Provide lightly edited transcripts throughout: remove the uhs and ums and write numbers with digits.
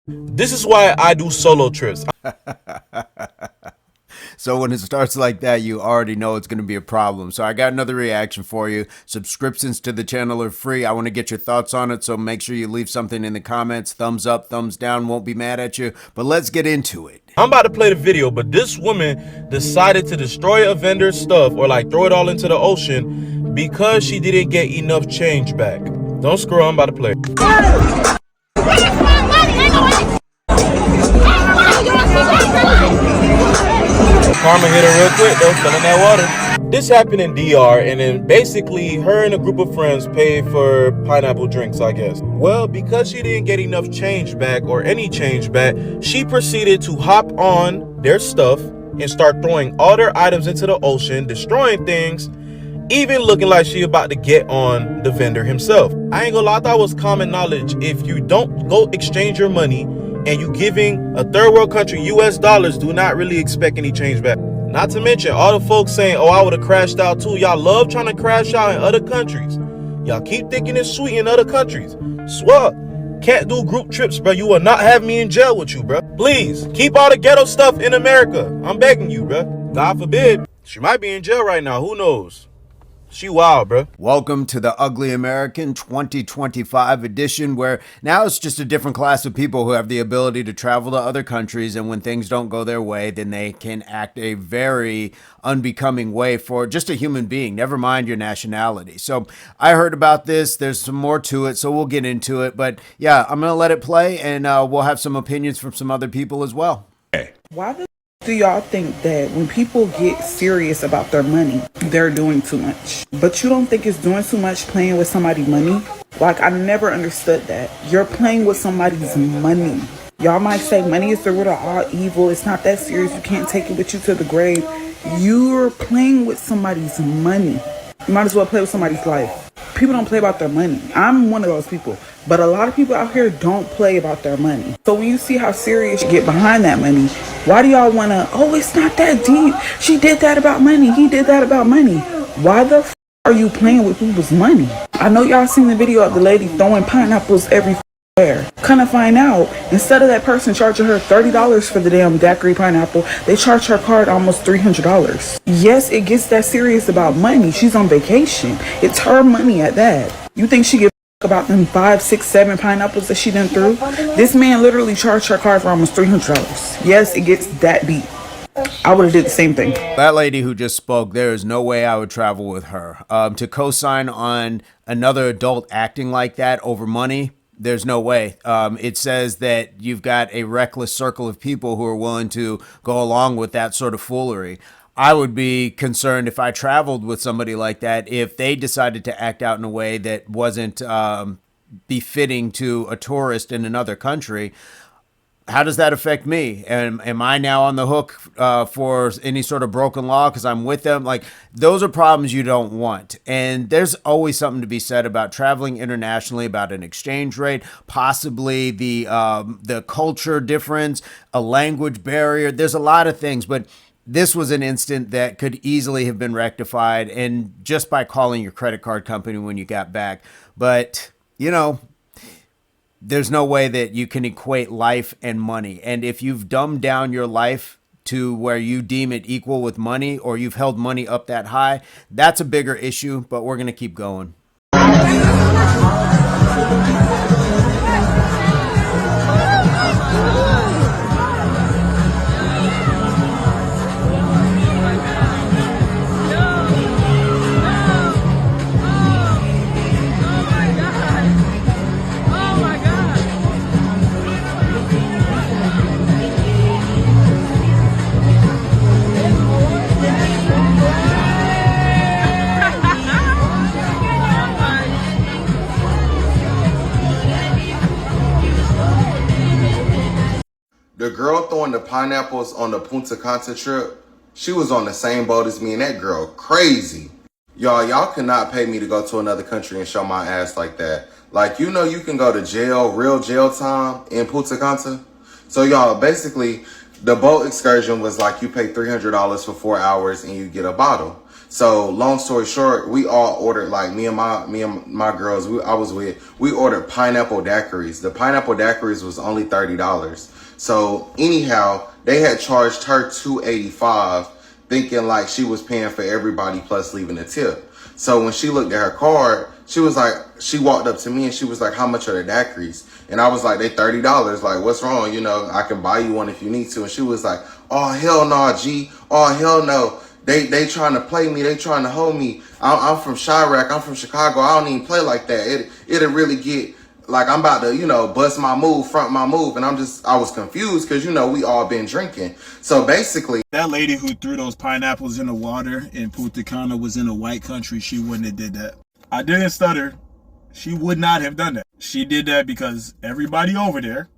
This is why I do solo trips. So when it starts like that, you already know it's going to be a problem. So I got another reaction for you. Subscriptions to the channel are free. I want to get your thoughts on it, so make sure you leave something in the comments. Thumbs up, thumbs down, won't be mad at you. But let's get into it. I'm about to play the video, but this woman decided to destroy a vendor's stuff or like throw it all into the ocean because she didn't get enough change back. Don't scroll, I'm about to play. Karma hit her real quick though, fell in that water. This happened in DR, and then basically her and a group of friends paid for pineapple drinks, I guess. Well, because she didn't get enough change back or any change back, she proceeded to hop on their stuff and start throwing all their items into the ocean, destroying things, even looking like she about to get on the vendor himself. I ain't gonna lie, I thought it was common knowledge. If you don't go exchange your money and you giving a third world country US dollars, do not really expect any change back. Not to mention all the folks saying, oh, I would have crashed out too. Y'all love trying to crash out in other countries. Y'all keep thinking it's sweet in other countries. Swear, can't do group trips, bro. You will not have me in jail with you, bro. Please, keep all the ghetto stuff in America. I'm begging you, bro. God forbid. She might be in jail right now. Who knows? She wild, bro. Welcome to the Ugly American 2025 edition, where now it's just a different class of people who have the ability to travel to other countries, and when things don't go their way, then they can act a very unbecoming way for just a human being, never mind your nationality. So I heard about this. There's some more to it, so we'll get into it. But yeah, I'm going to let it play, and we'll have some opinions from some other people as well. Why do y'all think that when people get serious about their money, they're doing too much? But you don't think it's doing too much playing with somebody's money? Like, I never understood that. You're playing with somebody's money. Y'all might say money is the root of all evil. It's not that serious. You can't take it with you to the grave. You're playing with somebody's money. You might as well play with somebody's life. People don't play about their money. I'm one of those people. But a lot of people out here don't play about their money. So when you see how serious you get behind that money, why do y'all want to, oh, it's not that deep. She did that about money. He did that about money. Why the f are you playing with people's money? I know y'all seen the video of the lady throwing pineapples everywhere. Kind of find out, instead of that person charging her $30 for the damn daiquiri pineapple, they charge her card almost $300. Yes, it gets that serious about money. She's on vacation. It's her money at that. You think she gives about them 5, 6, 7 pineapples that she done through? This man literally charged her card for almost $300. Yes, it gets that deep. I would have did the same thing. That lady who just spoke, there is no way I would travel with her. To co-sign on another adult acting like that over money, there's no way. It says that you've got a reckless circle of people who are willing to go along with that sort of foolery. I would be concerned if I traveled with somebody like that, if they decided to act out in a way that wasn't befitting to a tourist in another country. How does that affect me? And am I now on the hook for any sort of broken law because I'm with them? Like, those are problems you don't want. And there's always something to be said about traveling internationally, about an exchange rate, possibly the culture difference, a language barrier. There's a lot of things, but this was an instant that could easily have been rectified, and just by calling your credit card company when you got back. But, you know, there's no way that you can equate life and money. And if you've dumbed down your life to where you deem it equal with money, or you've held money up that high, that's a bigger issue, but we're going to keep going. The girl throwing the pineapples on the Punta Cana trip, she was on the same boat as me, and that girl crazy. Y'all cannot pay me to go to another country and show my ass like that. Like, you know, you can go to jail, real jail time in Punta Cana. So y'all, basically, the boat excursion was like you pay $300 for 4 hours and you get a bottle. So long story short, we all ordered, like me and my girls we ordered pineapple daiquiris. The pineapple daiquiris was only $30. So anyhow, they had charged her $285, thinking like she was paying for everybody plus leaving a tip. So when she looked at her card, she walked up to me and she was like, "How much are the daiquiris?" And I was like, "They $30. Like, what's wrong? You know, I can buy you one if you need to." And she was like, "Oh hell no, G. Oh hell no. They trying to play me. They trying to hold me. I'm from Chirac. I'm from Chicago. I don't even play like that. It'll really get like I'm about to, bust my move, front my move." And I was confused because, we all been drinking. So basically, that lady who threw those pineapples in the water in Punta Cana was in a white country. She wouldn't have did that. I didn't stutter. She would not have done that. She did that because everybody over there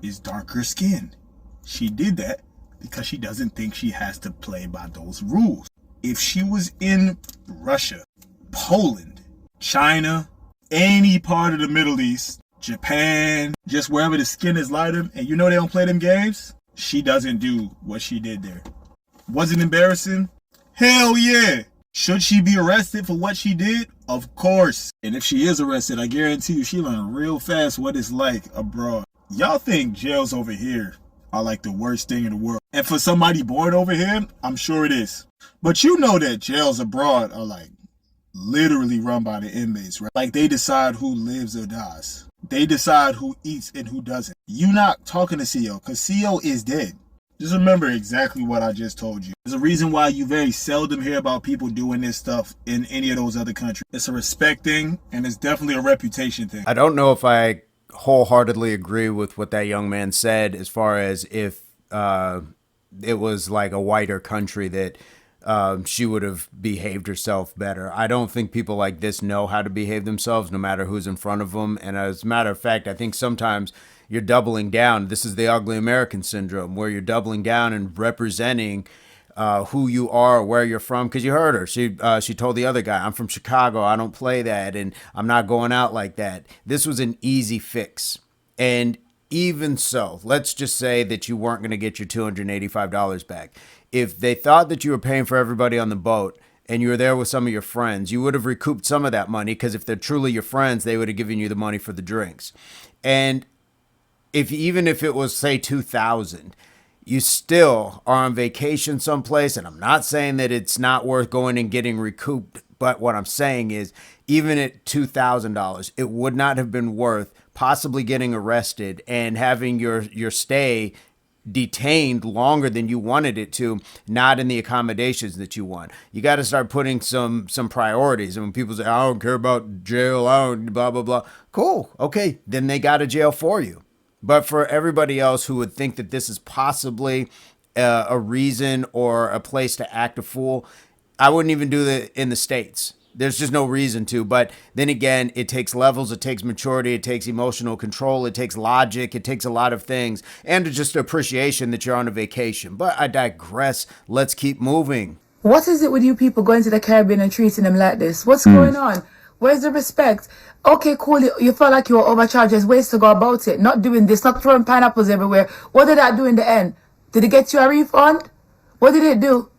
is darker skinned. She did that because she doesn't think she has to play by those rules. If she was in Russia, Poland, China, any part of the Middle East, Japan, just wherever the skin is lighter, and they don't play them games, she doesn't do what she did there. Was it embarrassing? Hell yeah. Should she be arrested for what she did? Of course. And if she is arrested, I guarantee you she learned real fast what it's like abroad. Y'all think jails over here are like the worst thing in the world. And for somebody born over here, I'm sure it is. But you know that jails abroad are like literally run by the inmates, right? Like they decide who lives or dies. They decide who eats and who doesn't. You not talking to CO because CO is dead. Just remember exactly what I just told you. There's a reason why you very seldom hear about people doing this stuff in any of those other countries. It's a respect thing, and it's definitely a reputation thing. I don't know if I wholeheartedly agree with what that young man said as far as if it was like a whiter country that she would have behaved herself better. I don't think people like this know how to behave themselves no matter who's in front of them. And as a matter of fact, I think sometimes you're doubling down. This is the ugly American syndrome where you're doubling down and representing who you are, where you're from. Because you heard her. She told the other guy, "I'm from Chicago. I don't play that. And I'm not going out like that." This was an easy fix. And even so, let's just say that you weren't going to get your $285 back. If they thought that you were paying for everybody on the boat and you were there with some of your friends, you would have recouped some of that money because if they're truly your friends, they would have given you the money for the drinks. And even if it was, say, $2,000, you still are on vacation someplace. And I'm not saying that it's not worth going and getting recouped. But what I'm saying is, even at $2,000, it would not have been worth possibly getting arrested and having your stay detained longer than you wanted it to, not in the accommodations that you want. You got to start putting some priorities. And when people say, "I don't care about jail, I don't blah, blah, blah." Cool. Okay. Then they got a jail for you. But for everybody else who would think that this is possibly a reason or a place to act a fool, I wouldn't even do that in the States. There's just no reason to. But then again, it takes levels, it takes maturity, it takes emotional control, it takes logic, it takes a lot of things, and just appreciation that you're on a vacation. But I digress. Let's keep moving. What is it with you people going to the Caribbean and treating them like this? What's going on? Where's the respect? Okay, cool. You felt like you were overcharged. There's ways to go about it. Not doing this, not throwing pineapples everywhere. What did that do in the end? Did it get you a refund? What did it do?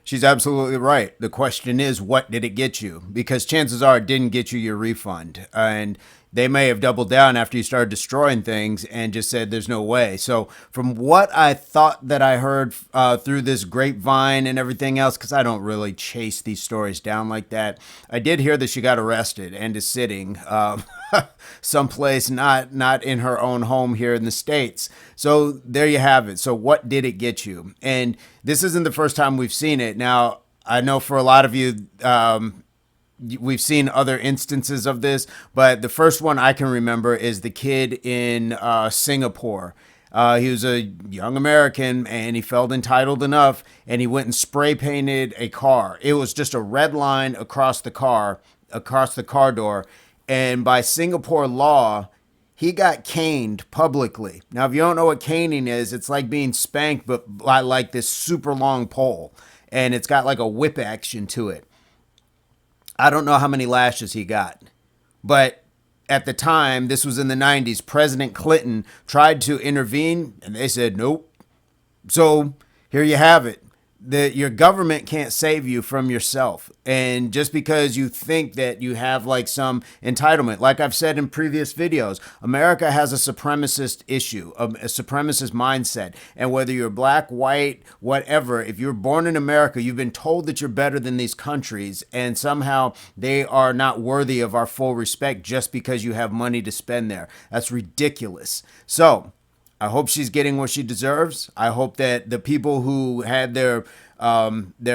She's absolutely right. The question is, what did it get you? Because chances are it didn't get you your refund. And they may have doubled down after you started destroying things and just said there's no way. So from what I thought that I heard through this grapevine and everything else, because I don't really chase these stories down like that, I did hear that she got arrested and is sitting someplace not in her own home here in the States. So there you have it. So what did it get you? And this isn't the first time we've seen it. Now, I know for a lot of you, we've seen other instances of this, but the first one I can remember is the kid in Singapore. He was a young American and he felt entitled enough and he went and spray painted a car. It was just a red line across the car door. And by Singapore law, he got caned publicly. Now, if you don't know what caning is, it's like being spanked, but by like this super long pole. And it's got like a whip action to it. I don't know how many lashes he got, but at the time, this was in the 90s, President Clinton tried to intervene and they said, nope. So here you have it. that your government can't save you from yourself. And just because you think that you have like some entitlement, like I've said in previous videos, America has a supremacist issue, a supremacist mindset. And whether you're black, white, whatever, if you're born in America, you've been told that you're better than these countries, and somehow they are not worthy of our full respect just because you have money to spend there. That's ridiculous. So I hope she's getting what she deserves. I hope that the people who had their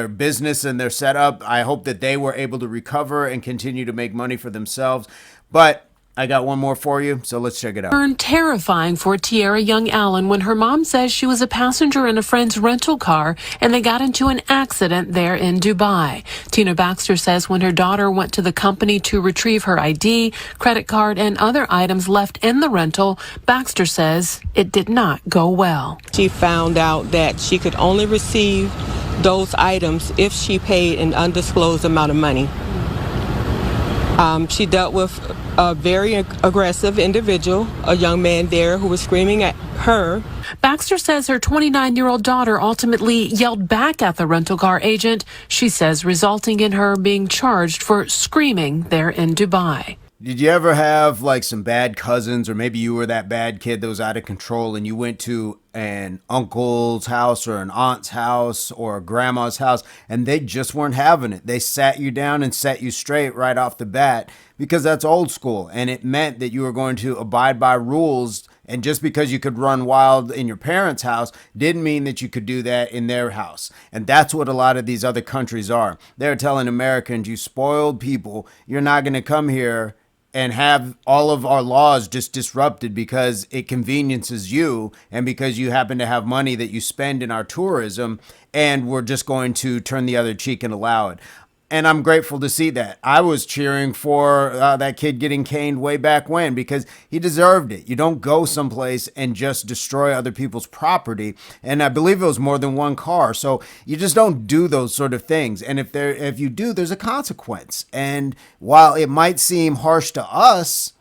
business and their setup, I hope that they were able to recover and continue to make money for themselves. But I got one more for you, so let's check it out. Turned terrifying for Tiara Young Allen when her mom says she was a passenger in a friend's rental car and they got into an accident there in Dubai. Tina Baxter says when her daughter went to the company to retrieve her ID, credit card, and other items left in the rental, Baxter says it did not go well. She found out that she could only receive those items if she paid an undisclosed amount of money. She dealt with a very aggressive individual, a young man there who was screaming at her. Baxter says her 29-year-old daughter ultimately yelled back at the rental car agent, she says resulting in her being charged for screaming there in Dubai. Did you ever have like some bad cousins, or maybe you were that bad kid that was out of control and you went to an uncle's house or an aunt's house or a grandma's house and they just weren't having it? They sat you down and set you straight right off the bat because that's old school, and it meant that you were going to abide by rules. And just because you could run wild in your parents' house didn't mean that you could do that in their house. And that's what a lot of these other countries are. They're telling Americans, you spoiled people, you're not going to come here and have all of our laws just disrupted because it conveniences you and because you happen to have money that you spend in our tourism, and we're just going to turn the other cheek and allow it. And I'm grateful to see that. I was cheering for that kid getting caned way back when because he deserved it. You don't go someplace and just destroy other people's property. And I believe it was more than one car. So you just don't do those sort of things. And if you do, there's a consequence. And while it might seem harsh to us,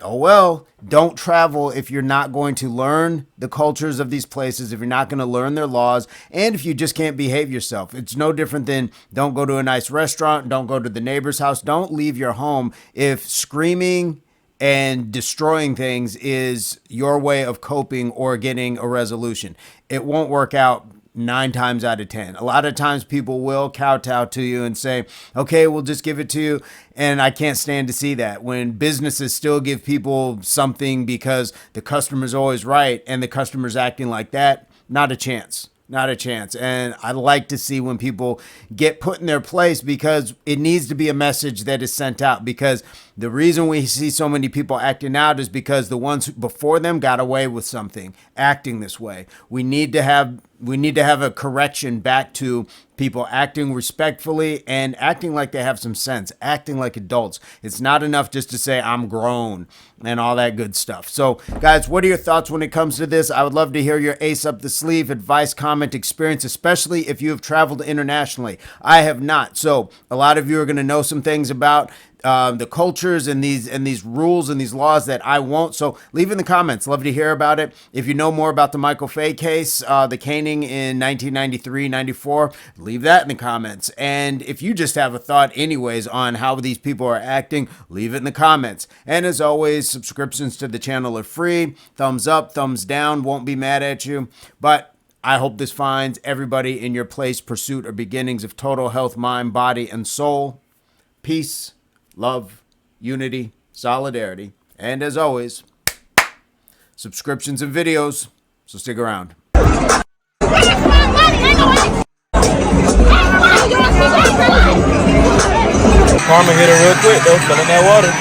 oh well, don't travel if you're not going to learn the cultures of these places, if you're not going to learn their laws, and if you just can't behave yourself. It's no different than don't go to a nice restaurant, don't go to the neighbor's house, don't leave your home if screaming and destroying things is your way of coping or getting a resolution. It won't work out 9 times out of 10. A lot of times people will kowtow to you and say, okay, we'll just give it to you. And I can't stand to see that when businesses still give people something because the customer's always right and the customer's acting like that. Not a chance. Not a chance. And I like to see when people get put in their place because it needs to be a message that is sent out, because the reason we see so many people acting out is because the ones before them got away with something, acting this way. We need to have a correction back to people acting respectfully and acting like they have some sense, acting like adults. It's not enough just to say I'm grown and all that good stuff. So guys, what are your thoughts when it comes to this? I would love to hear your ace up the sleeve advice, comment, experience, especially if you have traveled internationally. I have not. So a lot of you are going to know some things about the cultures and these rules and these laws that I won't. So leave in the comments. Love to hear about it. If you know more about the Michael Fay case, the caning in 1993, 94, leave that in the comments. And if you just have a thought anyways on how these people are acting, leave it in the comments. And as always, subscriptions to the channel are free. Thumbs up, thumbs down, won't be mad at you. But I hope this finds everybody in your place, pursuit or beginnings of total health, mind, body, and soul. Peace, love, unity, solidarity, and as always, subscriptions and videos, so stick around. Karma hit her real quick though, fell in that water.